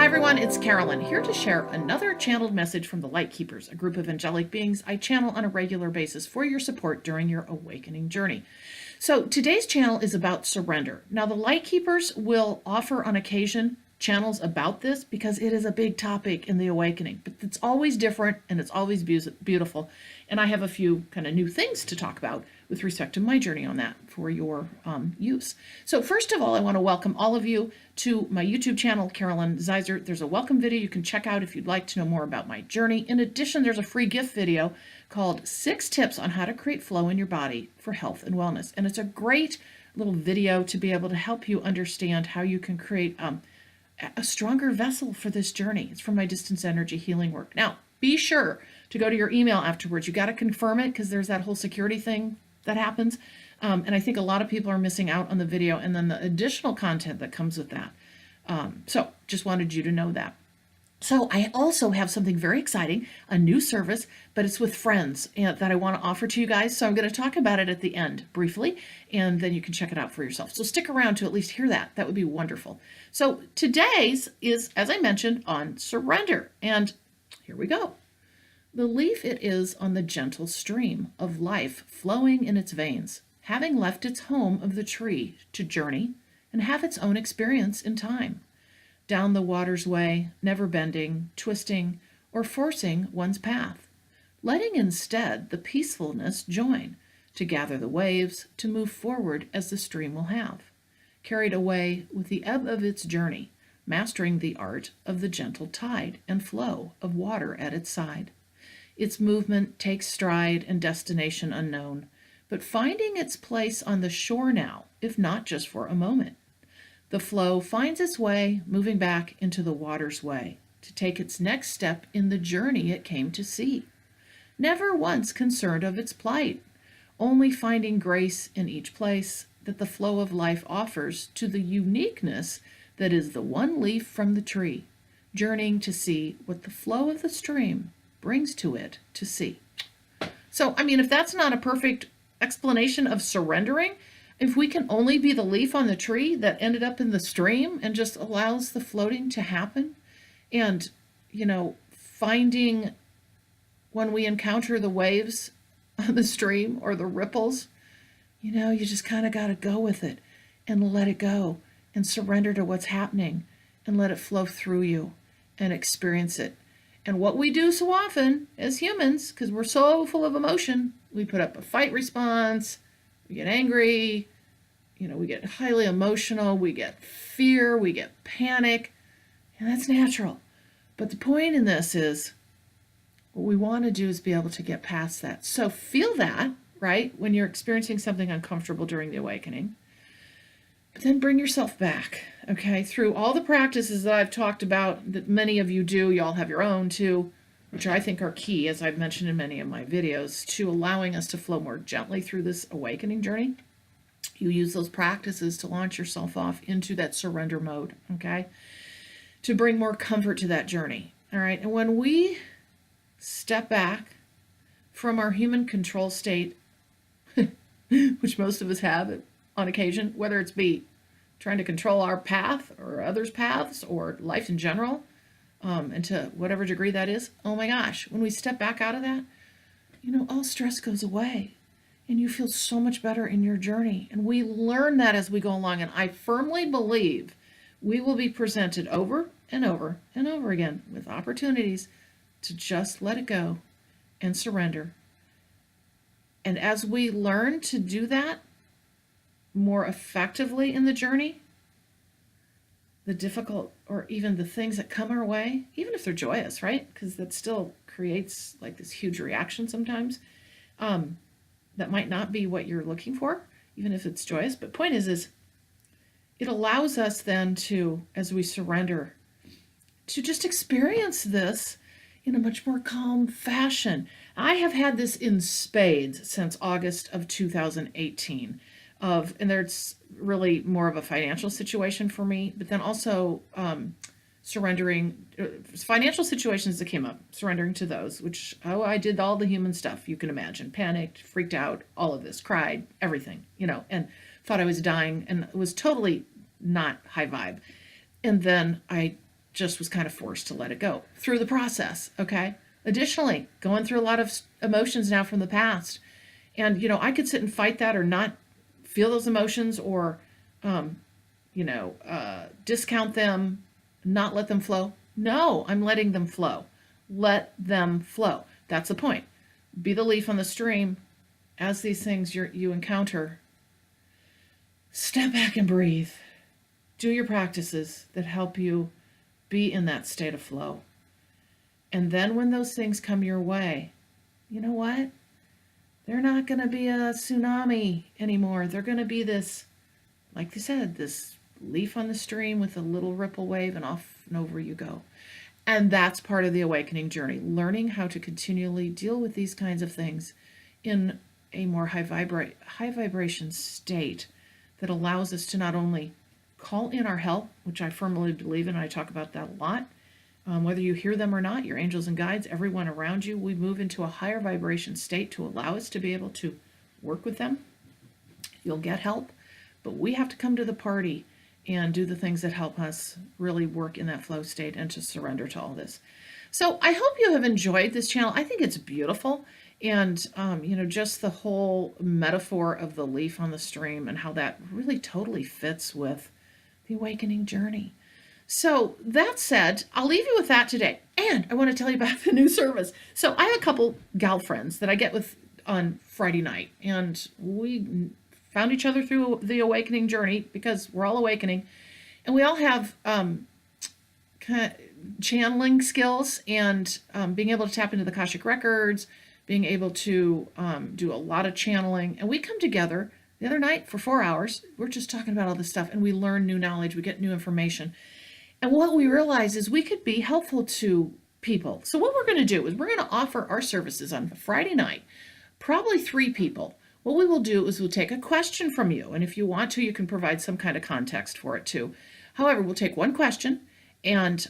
Hi everyone, it's Carolyn, here to share another channeled message from the LightKeepers, a group of angelic beings I channel on a regular basis for your support during your awakening journey. So today's channel is about surrender. Now the LightKeepers will offer on occasion channels about this because it is a big topic in the awakening, but it's always different and it's always beautiful. And I have a few kind of new things to talk about with respect to my journey on that for your use. So first of all, I want to welcome all of you to my YouTube channel, Carolyn Zaiser. There's a welcome video you can check out if you'd like to know more about my journey. In addition, there's a free gift video called 6 Tips on How to Create Flow in Your Body for Health and Wellness. And it's a great little video to be able to help you understand how you can create a stronger vessel for this journey. It's from my distance energy healing work. Now, be sure to go to your email afterwards. You got to confirm it because there's that whole security thing that happens. And I think a lot of people are missing out on the video and then the additional content that comes with that. So just wanted you to know that. So I also have something very exciting, a new service, but it's with friends that I want to offer to you guys. So I'm going to talk about it at the end briefly, and then you can check it out for yourself. So stick around to at least hear that. That would be wonderful. So today's is, as I mentioned, on surrender. And here we go. The leaf it is on the gentle stream of life flowing in its veins, having left its home of the tree to journey and have its own experience in time. Down the water's way, never bending, twisting, or forcing one's path, letting instead the peacefulness join, to gather the waves, to move forward as the stream will have, carried away with the ebb of its journey, mastering the art of the gentle tide and flow of water at its side. Its movement takes stride and destination unknown, but finding its place on the shore now, if not just for a moment. The flow finds its way, moving back into the water's way, to take its next step in the journey it came to see. Never once concerned of its plight, only finding grace in each place that the flow of life offers to the uniqueness that is the one leaf from the tree, journeying to see what the flow of the stream brings to it to see. So, I mean, if that's not a perfect explanation of surrendering, if we can only be the leaf on the tree that ended up in the stream and just allows the floating to happen, and, finding when we encounter the waves on the stream or the ripples, you just kind of got to go with it and let it go and surrender to what's happening and let it flow through you and experience it. And what we do so often as humans, because we're so full of emotion, we put up a fight response, we get angry, we get highly emotional, we get fear, we get panic, and that's natural. But the point in this is what we want to do is be able to get past that. So feel that, right, when you're experiencing something uncomfortable during the awakening, but then bring yourself back, okay, through all the practices that I've talked about that many of you do. You all have your own too, which I think are key, as I've mentioned in many of my videos, to allowing us to flow more gently through this awakening journey. You use those practices to launch yourself off into that surrender mode, okay, to bring more comfort to that journey, all right? And when we step back from our human control state, which most of us have on occasion, whether it's be trying to control our path or others' paths or life in general, and to whatever degree that is, oh my gosh, when we step back out of that, all stress goes away and you feel so much better in your journey. And we learn that as we go along. And I firmly believe we will be presented over and over and over again with opportunities to just let it go and surrender. And as we learn to do that more effectively in the journey, the difficult or even the things that come our way, even if they're joyous, right? Because that still creates like this huge reaction sometimes. That might not be what you're looking for, even if it's joyous. But point is it allows us then to, as we surrender, to just experience this in a much more calm fashion. I have had this in spades since August of 2018. And there's really more of a financial situation for me, but then also surrendering financial situations that came up, surrendering to those, which, I did all the human stuff you can imagine, panicked, freaked out, all of this, cried, everything, and thought I was dying and was totally not high vibe. And then I just was kind of forced to let it go through the process. Okay. Additionally, going through a lot of emotions now from the past. And, I could sit and fight that or not feel those emotions or, discount them, not let them flow. No, I'm letting them flow. Let them flow. That's the point. Be the leaf on the stream. As these things you encounter, step back and breathe. Do your practices that help you be in that state of flow. And then when those things come your way, you know what? They're not going to be a tsunami anymore. They're going to be this, like you said, this leaf on the stream with a little ripple wave, and off and over you go. And that's part of the awakening journey, learning how to continually deal with these kinds of things in a more high vibration state that allows us to not only call in our help, which I firmly believe in, and I talk about that a lot, whether you hear them or not, your angels and guides, everyone around you, we move into a higher vibration state to allow us to be able to work with them. You'll get help, but we have to come to the party and do the things that help us really work in that flow state and to surrender to all this. So I hope you have enjoyed this channel. I think it's beautiful. And, just the whole metaphor of the leaf on the stream and how that really totally fits with the awakening journey. So that said, I'll leave you with that today. And I want to tell you about the new service. So I have a couple gal friends that I get with on Friday night, and we found each other through the awakening journey because we're all awakening, and we all have kind of channeling skills and being able to tap into the Akashic records, being able to do a lot of channeling. And we come together the other night for 4 hours. We're just talking about all this stuff, and we learn new knowledge, we get new information. And what we realize is we could be helpful to people. So what we're going to do is we're going to offer our services on Friday night, probably 3 people. What we will do is we'll take a question from you. And if you want to, you can provide some kind of context for it too. However, we'll take one question, and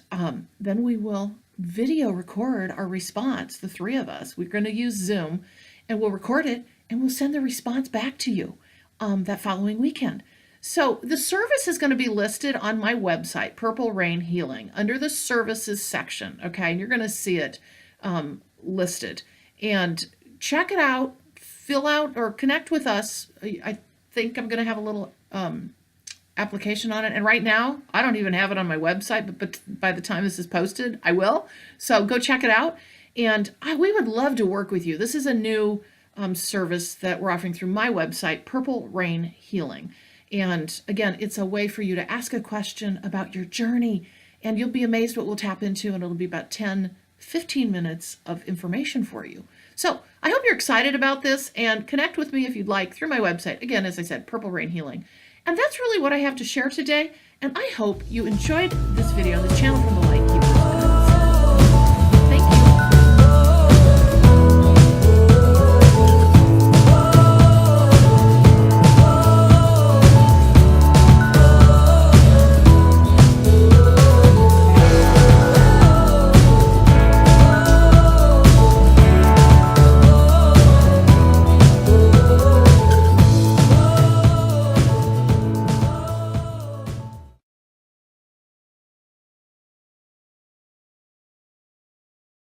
then we will video record our response, the 3 of us. We're going to use Zoom, and we'll record it, and we'll send the response back to you that following weekend. So the service is going to be listed on my website, Purple Rain Healing, under the services section. Okay, and you're going to see it listed. And check it out, fill out or connect with us. I think I'm going to have a little application on it. And right now, I don't even have it on my website, but by the time this is posted, I will. So go check it out. And we would love to work with you. This is a new service that we're offering through my website, Purple Rain Healing. And again, it's a way for you to ask a question about your journey, and you'll be amazed what we'll tap into, and it'll be about 10-15 minutes of information for you. So I hope you're excited about this, and connect with me if you'd like through my website. Again, as I said, Purple Rain Healing. And that's really what I have to share today. And I hope you enjoyed this video on the channel from the